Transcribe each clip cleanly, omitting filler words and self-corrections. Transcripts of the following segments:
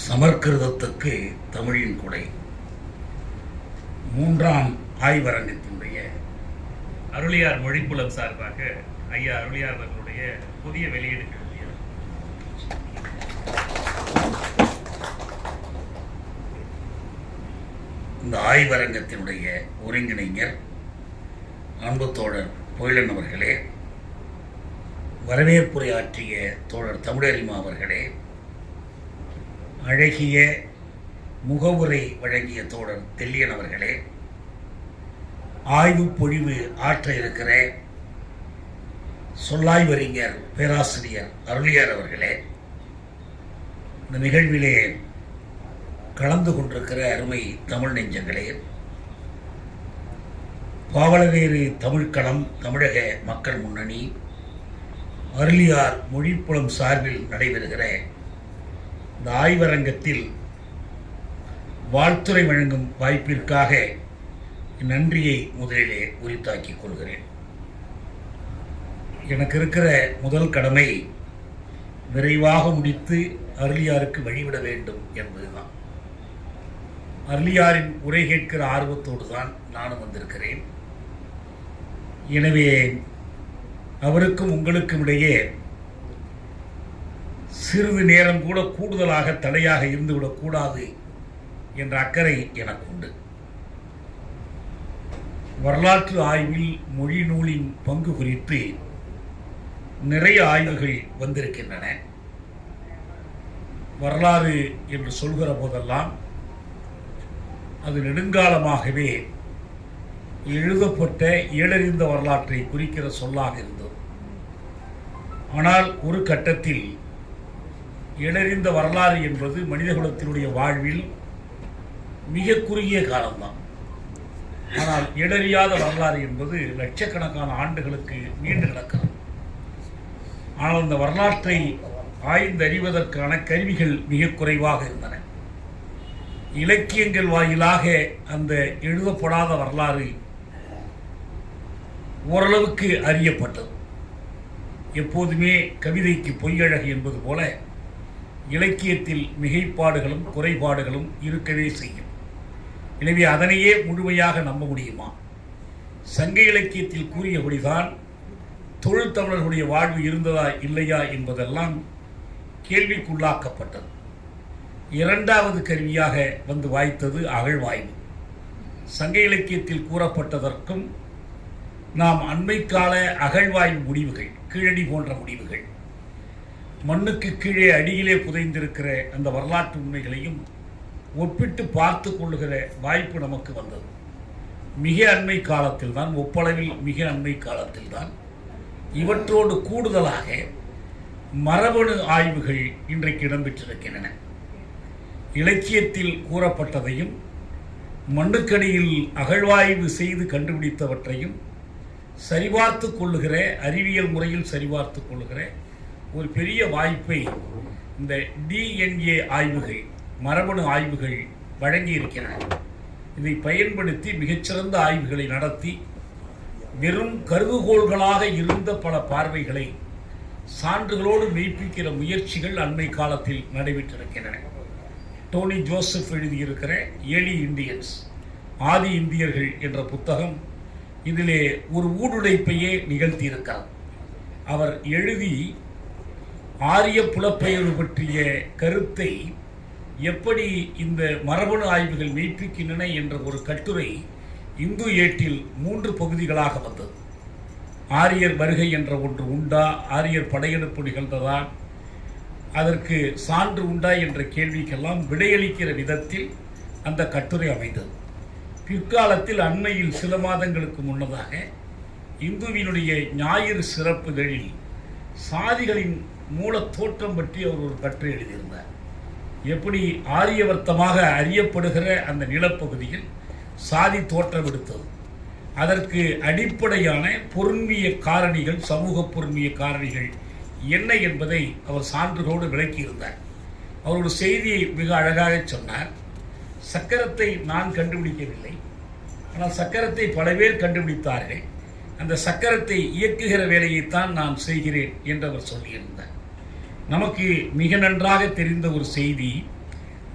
சமற்கிருதத்துக்கு தமிழின் கொடை மூன்றாம் ஆய்வரங்கத்தினுடைய அருளியார் மொழிப்புலம் சார்பாக ஐயா அருளியார் அவர்களுடைய புதிய வெளியீடு. இந்த ஆய்வரங்கத்தினுடைய ஒருங்கிணைஞர் அன்பு தோழர் பொயிலன் அவர்களே, வரவேற்புரையாற்றிய தோழர் தமிழறிமா அவர்களே, அழகிய முகவுரை வழங்கிய தோழர் தெல்லியன் அவர்களே, ஆய்வு பொழிவு ஆற்ற இருக்கிற சொல்லாய்வறிஞர் பேராசிரியர் அருளியார் அவர்களே, இந்த நிகழ்விலே கலந்து கொண்டிருக்கிற அருமை தமிழ் நெஞ்சங்களே, பாவலரேறு தமிழ்க்களம் தமிழக மக்கள் முன்னணி அருளியார் மொழிப்புலம் சார்பில் நடைபெறுகிற இந்த ஆய்வரங்கத்தில் வாழ்த்துரை வழங்கும் வாய்ப்பிற்காக நன்றியை முதலிலே உரித்தாக்கிக் கொள்கிறேன். எனக்கு இருக்கிற முதல் கடமை விரைவாக முடித்து அருளியாருக்கு வழிவிட வேண்டும் என்பதுதான். அருளியாரின் உரை கேட்கிற ஆர்வத்தோடு தான் நானும் வந்திருக்கிறேன். எனவே அவருக்கும் உங்களுக்கும் இடையே சிறிது நேரம் கூட கூடுதலாக தடையாக இருந்துவிடக்கூடாது என்ற அக்கறை எனக்கு உண்டு. வரலாற்று ஆய்வில் மொழி நூலின் பங்கு குறித்து நிறைய ஆய்வுகள் வந்திருக்கின்றன. வரலாறு என்று சொல்கிற போதெல்லாம் அது நெடுங்காலமாகவே எழுதப்பட்ட ஏடறிந்த வரலாற்றை குறிக்கிற சொல்லாக இருந்தது. ஆனால் ஒரு கட்டத்தில் ஏடறிந்த வரலாறு என்பது மனிதகுலத்தினுடைய வாழ்வில் மிக குறுகிய காலம்தான். ஆனால் ஏடறியாத வரலாறு என்பது லட்சக்கணக்கான ஆண்டுகளுக்கு நீண்டு கிடக்கிறது. ஆனால் அந்த வரலாற்றை ஆய்ந்தறிவதற்கான கருவிகள் மிக குறைவாக இருந்தன. இலக்கியங்கள் வாயிலாக அந்த எழுதப்படாத வரலாறு ஓரளவுக்கு அறியப்பட்டது. எப்போதுமே கவிதைக்கு பொய்யழகு என்பது போல இலக்கியத்தில் மிகைப்பாடுகளும் குறைபாடுகளும் இருக்கவே செய்யும். எனவே அதனையே முழுமையாக நம்ப முடியுமா? சங்க இலக்கியத்தில் கூறியபடிதான் தொழில் தமிழர்களுடைய வாழ்வு இருந்ததா இல்லையா என்பதெல்லாம் கேள்விக்குள்ளாக்கப்பட்டது. இரண்டாவது கருவியாக வந்து வாய்த்தது அகழ்வாய்வு. சங்க இலக்கியத்தில் கூறப்பட்டதற்கும் நாம் அண்மைக்கால அகழ்வாய்வு முடிவுகள், கீழடி போன்ற முடிவுகள், மண்ணுக்கு கீழே அடியிலே புதைந்திருக்கிற அந்த வரலாற்று உண்மைகளையும் ஒப்பிட்டு பார்த்து கொள்ளுகிற வாய்ப்பு நமக்கு வந்தது. மிக அண்மை காலத்தில் தான், ஒப்பளவில் மிக அண்மை காலத்தில் தான் இவற்றோடு கூடுதலாக மரபணு ஆய்வுகள் இன்றைக்கு இடம்பெற்றிருக்கின்றன. இலக்கியத்தில் கூறப்பட்டதையும் மண்ணுக்கடியில் அகழ்வாய்வு செய்து கண்டுபிடித்தவற்றையும் சரிபார்த்து கொள்ளுகிற, அறிவியல் முறையில் சரிபார்த்து கொள்ளுகிற ஒரு பெரிய வாய்ப்பை இந்த DNA ஆய்வுகள், மரபணு ஆய்வுகள் வழங்கி இருக்கிறன. இதை பயன்படுத்தி மிகச்சிறந்த ஆய்வுகளை நடத்தி வெறும் கருதுகோள்களாக இருந்த பல பார்வைகளை சான்றுகளோடு மெய்ப்பிக்கிற முயற்சிகள் அண்மை காலத்தில் நடைபெற்றிருக்கின்றன. டோனி ஜோசப் எழுதியிருக்கிற ஏர்லி இந்தியன்ஸ், ஆதி இந்தியர்கள் என்ற புத்தகம் இதிலே ஒரு ஊடுழைப்பையே நிகழ்த்தியிருக்கிறார். அவர் எழுதி ஆரிய புலப்பெயர்வு பற்றிய கருத்தை எப்படி இந்த மரபணு ஆய்வுகள் மெய்ப்பிக்கின்றன என்ற ஒரு கட்டுரை இந்து ஏட்டில் 3 பகுதிகளாக வந்தது. ஆரியர் வருகை என்ற ஒன்று உண்டா, ஆரியர் படையெடுப்பு நிகழ்ந்ததா, அதற்கு சான்று உண்டா என்ற கேள்விக்கெல்லாம் விடையளிக்கிற விதத்தில் அந்த கட்டுரை அமைந்தது. பிற்காலத்தில் அண்மையில் சில மாதங்களுக்கு முன்னதாக இந்துவினுடைய ஞாயிறு சிறப்புதழில் சாதிகளின் மூல தோற்றம் பற்றி அவர் ஒரு கட்டுரை எழுதியிருந்தார். எப்படி ஆரியவர்த்தமாக அறியப்படுகிற அந்த நிலப்பகுதியில் சாதி தோற்றம் எடுத்தது, அதற்கு அடிப்படையான பொருண்மிய காரணிகள், சமூக பொருண்மிய காரணிகள் என்ன என்பதை அவர் சான்றுகளோடு விளக்கியிருந்தார். அவர் ஒரு செய்தியை மிக அழகாக சொன்னார். சக்கரத்தை நான் கண்டுபிடிக்கவில்லை, ஆனால் சக்கரத்தை பல பேர் கண்டுபிடித்தார்கள். அந்த சக்கரத்தை இயக்குகிற வேலையைத்தான் நான் செய்கிறேன் என்று அவர் சொல்லியிருந்தார். நமக்கு மிக நன்றாக தெரிந்த ஒரு செய்தி,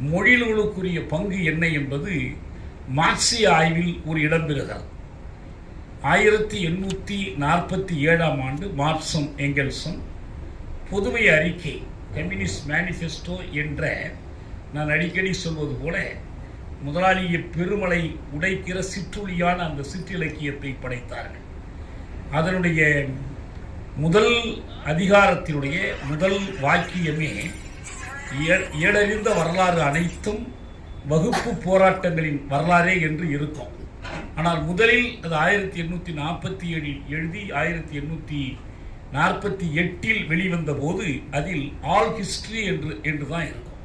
மொழி நூலுக்குரிய பங்கு என்ன என்பது மார்க்சிய ஆய்வில் ஒரு இடம்பெறுகிறது. 1847 ஆண்டு மார்க்சும் எங்கெல்ஸும் பொதுமை அறிக்கை கம்யூனிஸ்ட் மேனிஃபெஸ்டோ என்ற, நான் அடிக்கடி சொல்வது போல, முதலாளிய பெருமளை உடைக்கிற சிற்றுளியான அந்த சிற்றிலக்கியத்தை படைத்தார்கள். அதனுடைய முதல் அதிகாரத்தினுடைய முதல் வாக்கியமே ஏடறிந்த வரலாறு அனைத்தும் வகுப்பு போராட்டங்களின் வரலாறே என்று இருக்கும். ஆனால் முதலில் அது 1847 எழுதி 1848 வெளிவந்த போது அதில் ஆல் ஹிஸ்டரி என்றுதான் இருக்கும்.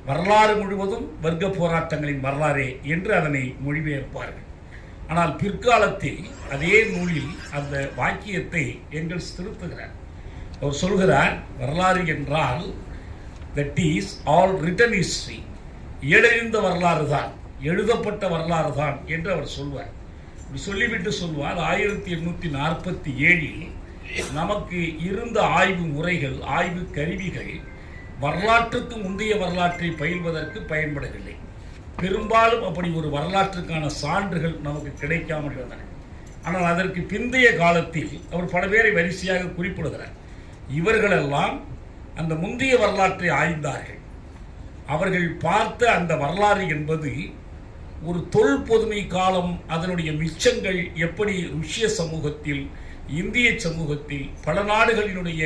வரலாறு முழுவதும் வர்க்க போராட்டங்களின் வரலாறே என்று அதனை மொழிபெயர்ப்பார்கள். ஆனால் பிற்காலத்தில் அதே நூலில் அந்த வாக்கியத்தை எங்கெல்ஸ் திருத்துகிறார். அவர் சொல்கிறார், வரலாறு என்றால் that is all written history, ஏடறிந்த வரலாறு தான், எழுதப்பட்ட வரலாறு தான் என்று அவர் சொல்வார். சொல்லிவிட்டு சொல்வார், 1847 நமக்கு இருந்த ஆய்வு முறைகள், ஆய்வு கருவிகள் வரலாற்றுக்கு முந்தைய வரலாற்றை பயில்வதற்கு பயன்படவில்லை. பெரும்பாலும் அப்படி ஒரு வரலாற்றுக்கான சான்றுகள் நமக்கு கிடைக்காமல் இருந்தன. ஆனால் அதற்கு பிந்தைய காலத்தில் அவர் பல பேரை வரிசையாக குறிப்பிடுகிறார். இவர்களெல்லாம் அந்த முந்தைய வரலாற்றை ஆய்ந்தார்கள். அவர்கள் பார்த்த அந்த வரலாறு என்பது ஒரு தொல் பொதுமை காலம், அதனுடைய மிச்சங்கள் எப்படி ருஷ்ய சமூகத்தில், இந்திய சமூகத்தில், பல நாடுகளினுடைய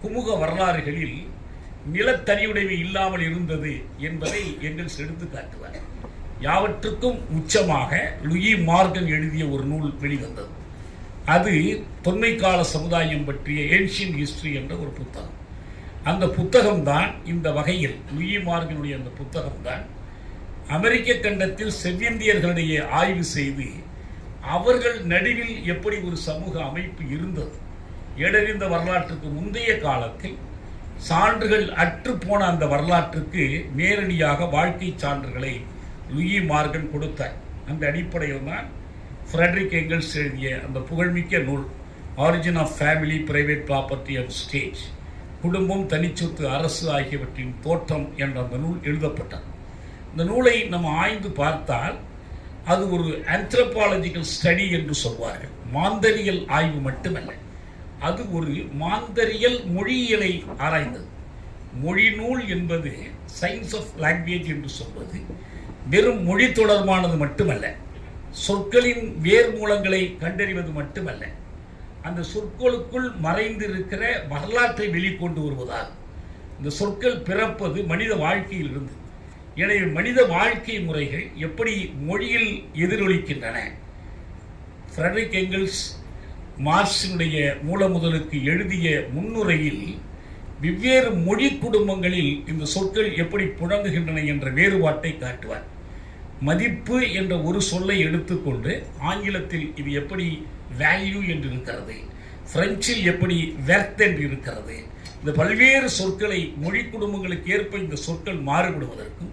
குமுக வரலாறுகளில் நிலத்தனியுடைமை இல்லாமல் இருந்தது என்பதை எங்கெல்ஸ் எடுத்து காட்டுவார். யாவற்றுக்கும் உச்சமாக லூயி மார்கன் எழுதிய ஒரு நூல் வெளிவந்தது. அது தொன்மைக்கால சமுதாயம் பற்றிய ஏன்ஷியன்ட் ஹிஸ்டரி என்ற ஒரு புத்தகம். அந்த புத்தகம்தான் இந்த வகையில், லூயி மார்கனுடைய அந்த புத்தகம்தான் அமெரிக்க கண்டத்தில் செவ்விந்தியர்களிடையே ஆய்வு செய்து அவர்கள் நடுவில் எப்படி ஒரு சமூக அமைப்பு இருந்தது, ஏடறிந்த வரலாற்றுக்கு முந்தைய காலத்தில் சான்றுகள் அற்றுப்போன அந்த வரலாற்றுக்கு நேரடியாக வாழ்க்கை சான்றுகளை லூயி மார்கன் கொடுத்தார். அந்த அடிப்படையில் தான் ஃப்ரெட்ரிக் எங்கெல்ஸ் எழுதிய அந்த புகழ்மிக்க நூல் origin of family, private property and state, குடும்பம், தனிச்சொத்து, அரசு ஆகியவற்றின் தோற்றம் என்ற அந்த நூல் எழுதப்பட்டது. இந்த நூலை நம்ம ஆய்ந்து பார்த்தால் அது ஒரு ஆந்த்ரோபாலஜிக்கல் ஸ்டடி என்று சொல்வார்கள். மாந்தரியல் ஆய்வு மட்டுமல்ல, அது ஒரு மாந்தரியல் மொழியியலை ஆராய்ந்தது. மொழி நூல் என்பது சயின்ஸ் ஆஃப் லாங்குவேஜ் என்று சொல்வது வெறும் மொழி தொடர்பானது மட்டுமல்ல, சொற்களின் வேர் மூலங்களை கண்டறிவது மட்டுமல்ல, அந்த சொற்களுக்குள் மறைந்திருக்கிற வரலாற்றை வெளிக்கொண்டு வருவதாகும். இந்த சொற்கள் பிறப்பது மனித வாழ்க்கையில் இருந்து. எனவே மனித வாழ்க்கை முறைகள் எப்படி மொழியில் எதிரொலிக்கின்றன. ஃப்ரெட்ரிக் எங்கெல்ஸ் மார்க்சினுடைய மூலமுதலுக்கு எழுதிய முன்னுரையில் வெவ்வேறு மொழி குடும்பங்களில் இந்த சொற்கள் எப்படி புழங்குகின்றன என்ற வேறுபாட்டை காட்டுவார். மதிப்பு என்ற ஒரு சொல்லை எடுத்துக்கொண்டு ஆங்கிலத்தில் இது எப்படி வேல்யூ என்று இருக்கிறது, பிரெஞ்சில் எப்படி வெர்த் என்று இருக்கிறது, இந்த பல்வேறு சொற்களை மொழி குடும்பங்களுக்கு ஏற்ப இந்த சொற்கள் மாறுபடுவதற்கும்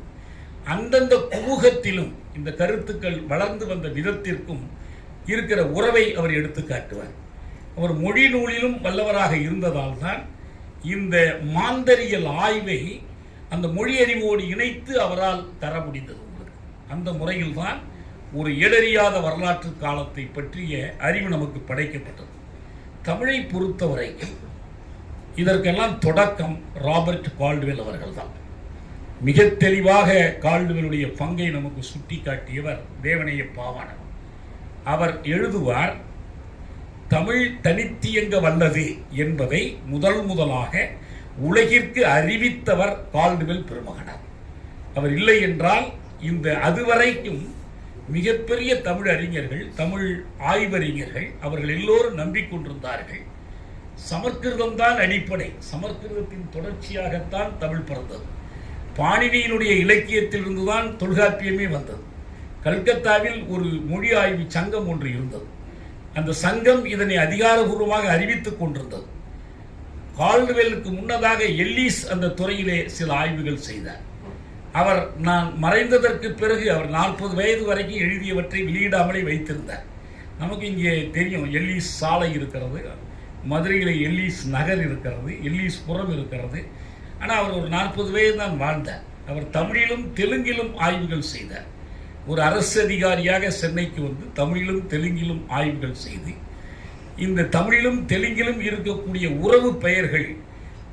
அந்தந்த குமுகத்திலும் இந்த கருத்துக்கள் வளர்ந்து வந்த விதத்திற்கும் இருக்கிற உறவை அவர் எடுத்து காட்டுவார். அவர் மொழி நூலிலும் வல்லவராக இருந்ததால் தான் இந்த மாந்தரியல் ஆய்வை அந்த மொழி அறிவோடு இணைத்து அவரால் தர முடிந்தது. அந்த முறையில் தான் ஒரு இடறியாத வரலாற்று காலத்தை பற்றிய அறிவு நமக்கு படைக்கப்பட்டது. தமிழை பொறுத்தவரைக்கும் இதற்கெல்லாம் தொடக்கம் ராபர்ட் கால்டுவெல் அவர்கள் தான். மிக தெளிவாக கால்டுவெலுடைய பங்கை நமக்கு சுட்டி காட்டியவர் தேவனைய பாவாணர். அவர் எழுதுவார், தமிழ் தனித்தியங்க வல்லது என்பதை முதலாக உலகிற்கு அறிவித்தவர் கால்டுவெல் பெருமகனார். அவர் இல்லை என்றால் இந்த அதுவரைக்கும் மிகப்பெரிய தமிழ் அறிஞர்கள், தமிழ் ஆய்வறிஞர்கள், அவர்கள் எல்லோரும் நம்பிக்கொண்டிருந்தார்கள் சமஸ்கிருதம் தான் அடிப்படை, சமஸ்கிருதத்தின் தொடர்ச்சியாகத்தான் தமிழ் பிறந்தது. பாணினியினுடைய இலக்கியத்திலிருந்துதான் தொல்காப்பியமே வந்தது. கல்கத்தாவில் ஒரு மொழி ஆய்வு சங்கம் ஒன்று இருந்தது. அந்த சங்கம் இதனை அதிகாரபூர்வமாக அறிவித்துக் கொண்டிருந்தது. கால்டுவெலுக்கு முன்னதாக எல்லீஸ் அந்த துறையிலே சில ஆய்வுகள் செய்தார். அவர் நான் மறைந்ததற்கு பிறகு அவர் 40 வயது வரைக்கும் எழுதியவற்றை வெளியிடாமலே வைத்திருந்தார். நமக்கு இங்கே தெரியும், எல்லீஸ் சாலை இருக்கிறது, மதுரையில் எல்லீஸ் நகர் இருக்கிறது, எல்லீஸ் புறம் இருக்கிறது. ஆனால் அவர் ஒரு 40 வயது தான் வாழ்ந்தார். அவர் தமிழிலும் தெலுங்கிலும் ஆய்வுகள் செய்தார். ஒரு அரசு அதிகாரியாக சென்னைக்கு வந்து தமிழிலும் தெலுங்கிலும் ஆய்வுகள் செய்து இந்த தமிழிலும் தெலுங்கிலும் இருக்கக்கூடிய உறவு பெயர்கள்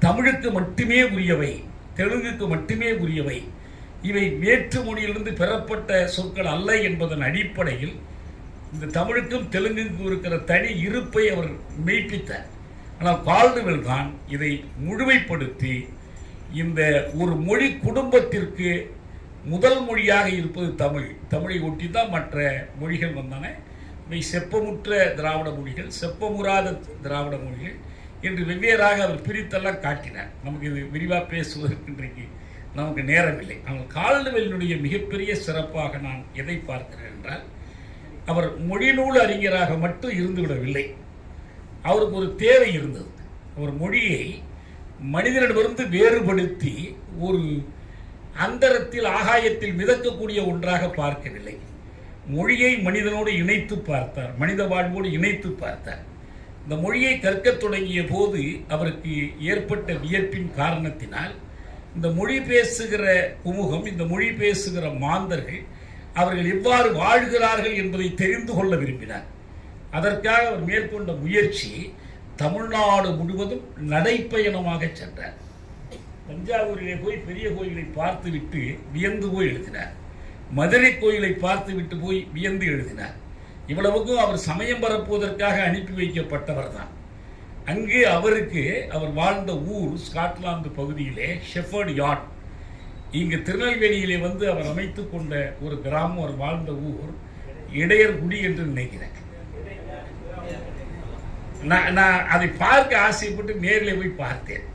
தமிழுக்கு மட்டுமே உரியவை, தெலுங்குக்கு மட்டுமே உரியவை, இவை வேற்று மொழியிலிருந்து பெறப்பட்ட சொற்கள் அல்ல என்பதன் அடிப்படையில் இந்த தமிழுக்கும் தெலுங்குக்கும் இருக்கிற தனி இருப்பை அவர் மெய்ப்பித்தார். ஆனால் கால்டுவெல் தான் இதை முழுமைப்படுத்தி இந்த ஒரு மொழி குடும்பத்திற்கு முதல் மொழியாக இருப்பது தமிழ், தமிழை ஒட்டி தான் மற்ற மொழிகள் வந்தன. இவை செப்பமுற்ற திராவிட மொழிகள், செப்பமுறாத திராவிட மொழிகள் என்று வெவ்வேறாக அவர் பிரித்தெல்லாம் காட்டினார். நமக்கு இது விரிவாக பேசுவதற்கு இன்றைக்கு நமக்கு நேரமில்லை. ஆனால் கால்டுவெல்லினுடைய மிகப்பெரிய சிறப்பாக நான் எதை பார்க்கிறேன் என்றால், அவர் மொழிநூல் அறிஞராக மட்டும் இருந்துவிடவில்லை. அவருக்கு ஒரு தேவை இருந்தது. அவர் மொழியை மனிதனிடமிருந்து வேறுபடுத்தி ஒரு அந்தரத்தில் ஆகாயத்தில் மிதக்கக்கூடிய ஒன்றாக பார்க்கவில்லை. மொழியை மனிதனோடு இணைத்து பார்த்தார், மனித வாழ்வோடு இணைத்து பார்த்தார். இந்த மொழியை கற்கத் தொடங்கிய போது அவருக்கு ஏற்பட்ட வியப்பின் காரணத்தினால் இந்த மொழி பேசுகிற குமுகம், இந்த மொழி பேசுகிற மாந்தர்கள் அவர்கள் எவ்வாறு வாழ்கிறார்கள் என்பதை தெரிந்து கொள்ள விரும்பினார். அதற்காக அவர் மேற்கொண்ட முயற்சி தமிழ்நாடு முழுவதும் நடைப்பயணமாக சென்றார். தஞ்சாவூரிலே போய் பெரிய கோயிலை பார்த்துவிட்டு வியந்து போய் எழுதினார். மதுரை கோயிலை பார்த்துவிட்டு போய் வியந்து எழுதினார். இவ்வளவுக்கும் அவர் சமயம் பரப்புவதற்காக அனுப்பி வைக்கப்பட்டவர் தான். அங்கு அவருக்கு அவர் வாழ்ந்த ஊர் ஸ்காட்லாந்து பகுதியிலே ஷெஃபர்ட் யார்ட், இங்கு திருநெல்வேலியிலே வந்து அவர் அமைத்து கொண்ட ஒரு கிராமம், அவர் வாழ்ந்த ஊர் இடையர்குடி என்று நினைக்கிறேன். நான் அதை பார்க்க ஆசைப்பட்டு நேரில் போய் பார்த்தேன்.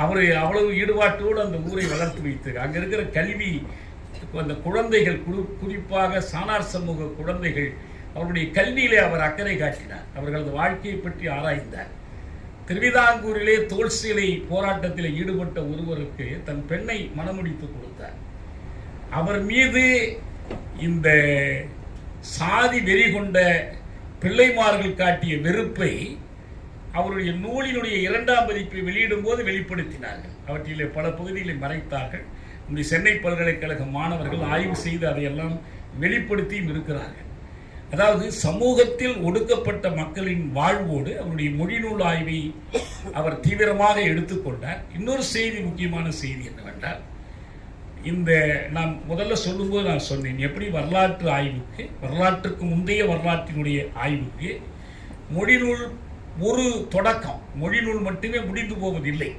அவர் அவ்வளவு ஈடுபாட்டோடு அந்த ஊரை வளர்த்து வைத்து அங்கே இருக்கிற கல்வி, அந்த குழந்தைகள் குறிப்பாக சானார் சமூக குழந்தைகள், அவருடைய கல்வியிலே அவர் அக்கறை காட்டினார். அவர்களது வாழ்க்கையை பற்றி ஆராய்ந்தார். திருவிதாங்கூரிலே தோல் சீலை போராட்டத்தில் ஈடுபட்ட ஒருவருக்கு தன் பெண்ணை மணமுடித்து கொடுத்தார். அவர் மீது இந்த சாதி வெறி கொண்ட பிள்ளைமார்கள் காட்டிய வெறுப்பை அவருடைய நூலினுடைய 2ஆம் பதிப்பை வெளியிடும் போது வெளிப்படுத்தினார்கள். அவற்றிலே பல பகுதிகளை மறைத்தார்கள். இந்த சென்னை பல்கலைக்கழக மாணவர்கள் ஆய்வு செய்து அதையெல்லாம் வெளிப்படுத்தியும் இருக்கிறார்கள். அதாவது சமூகத்தில் ஒடுக்கப்பட்ட மக்களின் வாழ்வோடு அவருடைய மொழிநூல் ஆய்வை அவர் தீவிரமாக எடுத்துக்கொண்டார். இன்னொரு செய்தி, முக்கியமான செய்தி என்னவென்றால், இந்த நான் முதல்ல சொல்லும்போது நான் சொன்னேன், எப்படி வரலாற்று ஆய்வுக்கு, வரலாற்றுக்கு முந்தைய வரலாற்றினுடைய ஆய்வுக்கு மொழிநூல் ஒரு தொடக்கம், மொழிநூல் மட்டுமே முடிந்து போவதில்லை.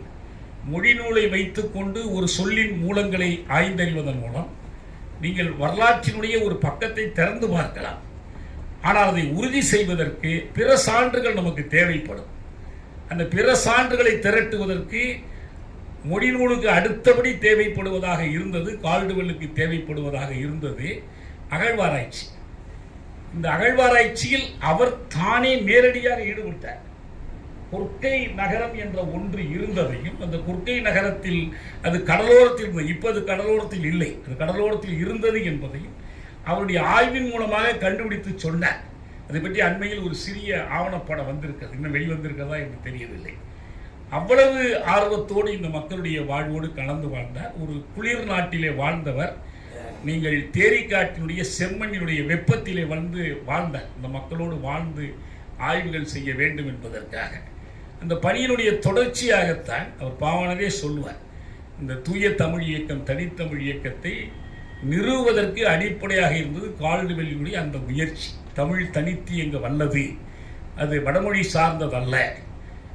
மொழிநூலை வைத்துக்கொண்டு ஒரு சொல்லின் மூலங்களை ஆய்ந்தறிவதன் மூலம் நீங்கள் வரலாற்றினுடைய ஒரு பக்கத்தை திறந்து பார்க்கலாம். ஆனால் அதை உறுதி செய்வதற்கு பிற சான்றுகள் நமக்கு தேவைப்படும். அந்த பிற சான்றுகளை திரட்டுவதற்கு மொழிநூலுக்கு அடுத்தபடி தேவைப்படுவதாக இருந்தது, கால்டுவெல்லுக்கு தேவைப்படுவதாக இருந்தது அகழ்வாராய்ச்சி. இந்த அகழ்வாராய்ச்சியில் அவர் தானே நேரடியாக ஈடுபட்டார். கொற்கை நகரம் என்ற ஒன்று இருந்ததையும், அந்த கொற்கை நகரத்தில் அது கடலோரத்தில் இருந்தது, இப்போ அது கடலோரத்தில் இல்லை, அது கடலோரத்தில் இருந்தது என்பதையும் அவருடைய ஆய்வின் மூலமாக கண்டுபிடித்து சொன்னார். அதை பற்றி அண்மையில் ஒரு சிறிய ஆவணப்படம் வந்திருக்கிறது, இன்னும் வெளிவந்திருக்கிறதா என்று தெரியவில்லை. அவ்வளவு ஆர்வத்தோடு இந்த மக்களுடைய வாழ்வோடு கலந்து வாழ்ந்தார். ஒரு குளிர் நாட்டிலே வாழ்ந்தவர். நீங்கள் தேரிக்காட்டினுடைய செம்மண்ணினுடைய வெப்பத்திலே வந்து வாழ்ந்தார். இந்த மக்களோடு வாழ்ந்து ஆய்வுகள் செய்ய வேண்டும் என்பதற்காக அந்த பணியினுடைய தொடர்ச்சியாகத்தான் அவர் பாவாணரே சொல்லுவார், இந்த தூய தமிழ் இயக்கம், தனித்தமிழ் இயக்கத்தை நிறுவுவதற்கு அடிப்படையாக இருந்தது கால்டுவெல்லினுடைய அந்த முயற்சி. தமிழ் தனித்து எங்க வல்லது, அது வடமொழி சார்ந்ததல்ல,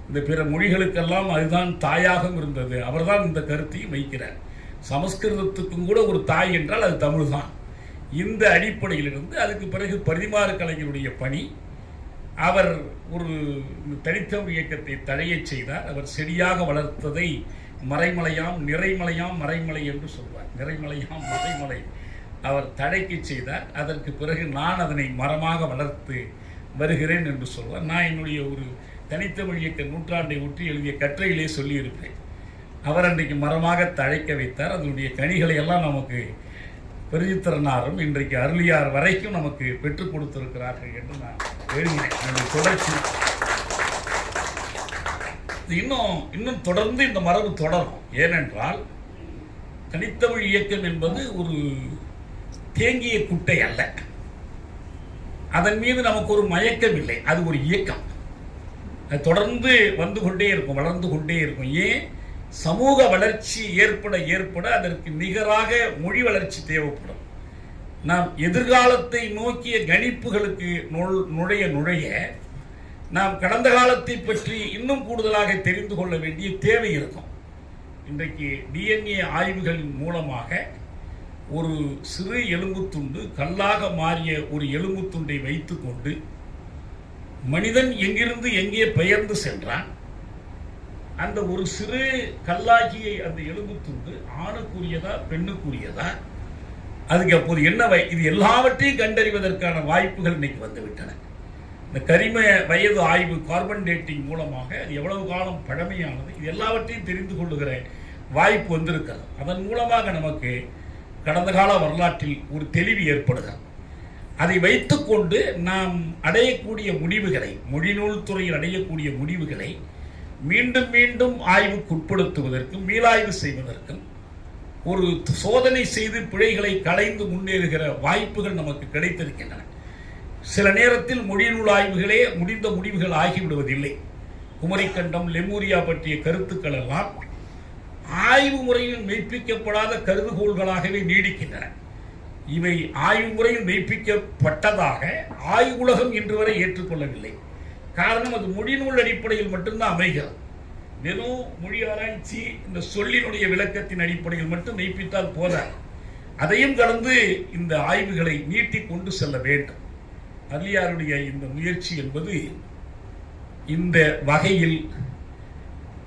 இந்த பிற மொழிகளுக்கெல்லாம் அதுதான் தாயாகவும் இருந்தது. அவர்தான் இந்த கருத்தை வைக்கிறார். சமஸ்கிருதத்துக்கும் கூட ஒரு தாய் என்றால் அது தமிழ் தான். இந்த அடிப்படையிலிருந்து அதுக்கு பிறகு பரிதிமாறு கலைஞருடைய பணி, அவர் ஒரு தனித்தமிழ் இயக்கத்தை தழையச் செய்தார். அவர் செடியாக வளர்த்ததை மறைமலையாம் நிறைமலையாம் மறைமலை என்று சொல்வார். நிறைமலையாம் மறைமலை அவர் தழைக்க செய்தார். அதற்கு பிறகு நான் அதனை மரமாக வளர்த்து வருகிறேன் என்று சொல்வார். நான் என்னுடைய ஒரு தனித்தமிழ் இயக்க நூற்றாண்டை ஒற்றி எழுதிய கட்டுரையிலே சொல்லியிருப்பேன். அவர் அன்றைக்கு மரமாக தழைக்க வைத்தார். அதனுடைய கனிகளை எல்லாம் நமக்கு பெருஞ்சித்திரனாரும் இன்றைக்கு அருளியார் வரைக்கும் நமக்கு பெற்றுக் கொடுத்திருக்கிறார்கள் என்று நான் எழுதினேன். தொடர்ச்சி இன்னும் தொடர்ந்து இந்த மரபு தொடரும். ஏனென்றால் தனித்தமிழ் இயக்கம் என்பது ஒரு தேங்கிய குட்டை அல்ல. அதன் மீது நமக்கு ஒரு மயக்கம் இல்லை. அது ஒரு இயக்கம். அது தொடர்ந்து வந்து கொண்டே இருக்கும், வளர்ந்து கொண்டே இருக்கும். ஏன்? சமூக வளர்ச்சி ஏற்பட அதற்கு நிகராக மொழி வளர்ச்சி தேவைப்படும். நாம் எதிர்காலத்தை நோக்கிய கணிப்புகளுக்கு நுழைய நாம் கடந்த காலத்தை பற்றி இன்னும் கூடுதலாக தெரிந்து கொள்ள வேண்டிய தேவை இருக்கும். இன்றைக்கு டிஎன்ஏ ஆய்வுகளின் மூலமாக ஒரு சிறு எலும்புத்துண்டு கல்லாக மாறிய ஒரு எலும்புத்துண்டை வைத்துக்கொண்டு மனிதன் எங்கிருந்து எங்கே பெயர்ந்து சென்றான், அந்த ஒரு சிறு கல்லாகிய அந்த எலும்புத்துண்டு ஆணுக்குரியதா பெண்ணுக்குரியதா, அதுக்கு அப்போது என்ன இது எல்லாவற்றையும் கண்டறிவதற்கான வாய்ப்புகள் இன்னைக்கு வந்துவிட்டன. இந்த கரிம வயது ஆய்வு கார்பன் டேட்டிங் மூலமாக அது எவ்வளவு காலம் பழமையானது, இது எல்லாவற்றையும் தெரிந்து கொள்ளுகிற வாய்ப்பு வந்திருக்கிறது. அதன் மூலமாக நமக்கு கடந்த கால வரலாற்றில் ஒரு தெளிவு ஏற்படுகிறது. அதை வைத்துக்கொண்டு நாம் அடையக்கூடிய முடிவுகளை, மொழிநூல் துறையில் அடையக்கூடிய முடிவுகளை மீண்டும் மீண்டும் ஆய்வுக்குட்படுத்துவதற்கும் மீளாய்வு செய்வதற்கும் ஒரு சோதனை செய்து பிழைகளை களைந்து முன்னேறுகிற வாய்ப்புகள் நமக்கு கிடைத்திருக்கின்றன. சில நேரத்தில் மொழிநூல் ஆய்வுகளே முடிந்த முடிவுகள் ஆகிவிடுவதில்லை. குமரிக்கண்டம், லெமூரியா பற்றிய கருத்துக்கள் எல்லாம் ஆய்வு முறையில் மெய்ப்பிக்கப்படாத கருதுகோள்களாகவே நீடிக்கின்றன. இவை ஆய்வு முறையில் மெய்ப்பிக்கப்பட்டதாக ஆய்வுலகம் இன்று வரை ஏற்றுக்கொள்ளவில்லை. காரணம், அது மொழிநூல் அடிப்படையில் மட்டும்தான் அமைகிறது. வெறும் மொழி ஆராய்ச்சி இந்த சொல்லினுடைய விளக்கத்தின் அடிப்படையில் மட்டும் மெய்ப்பித்தால் போதாது. அதையும் கடந்து இந்த ஆய்வுகளை நீட்டி கொண்டு செல்ல வேண்டும். அருளியாருடைய இந்த முயற்சி என்பது இந்த வகையில்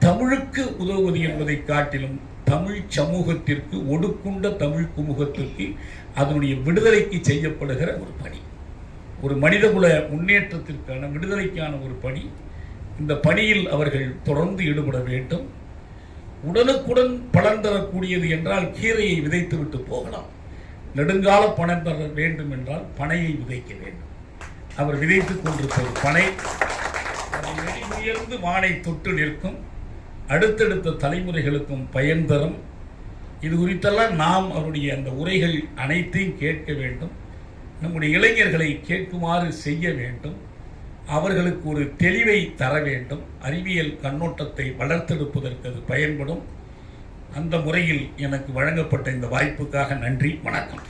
தமிழுக்கு உதவுவது என்பதை காட்டிலும் தமிழ் சமூகத்திற்கு, ஒடுக்குண்ட தமிழ் குமுகத்திற்கு, அதனுடைய விடுதலைக்கு செய்யப்படுகிற ஒரு பணி, ஒரு மனிதகுல முன்னேற்றத்திற்கான விடுதலைக்கான ஒரு பணி. இந்த பணியில் அவர்கள் தொடர்ந்து ஈடுபட வேண்டும். உடனுக்குடன் பலன் தரக்கூடியது என்றால் கீரையை விதைத்துவிட்டு போகலாம். நெடுங்கால பணம் தர வேண்டும் என்றால் பனையை விதைக்க வேண்டும். அவர் விதைத்துக் கொண்டிருப்பது பனை. உயர்ந்து வானை தொட்டு நிற்கும், அடுத்தடுத்த தலைமுறைகளுக்கும் பயன் தரும். இது குறித்தெல்லாம் நாம் அவருடைய அந்த உரைகள் அனைத்தையும் கேட்க வேண்டும். நம்முடைய இளைஞர்களை கேட்குமாறு செய்ய வேண்டும். அவர்களுக்கு ஒரு தெளிவை தர வேண்டும். அறிவியல் கண்ணோட்டத்தை வளர்த்தெடுப்பதற்கு அது பயன்படும். அந்த முறையில் எனக்கு வழங்கப்பட்ட இந்த வாய்ப்புக்காக நன்றி, வணக்கம்.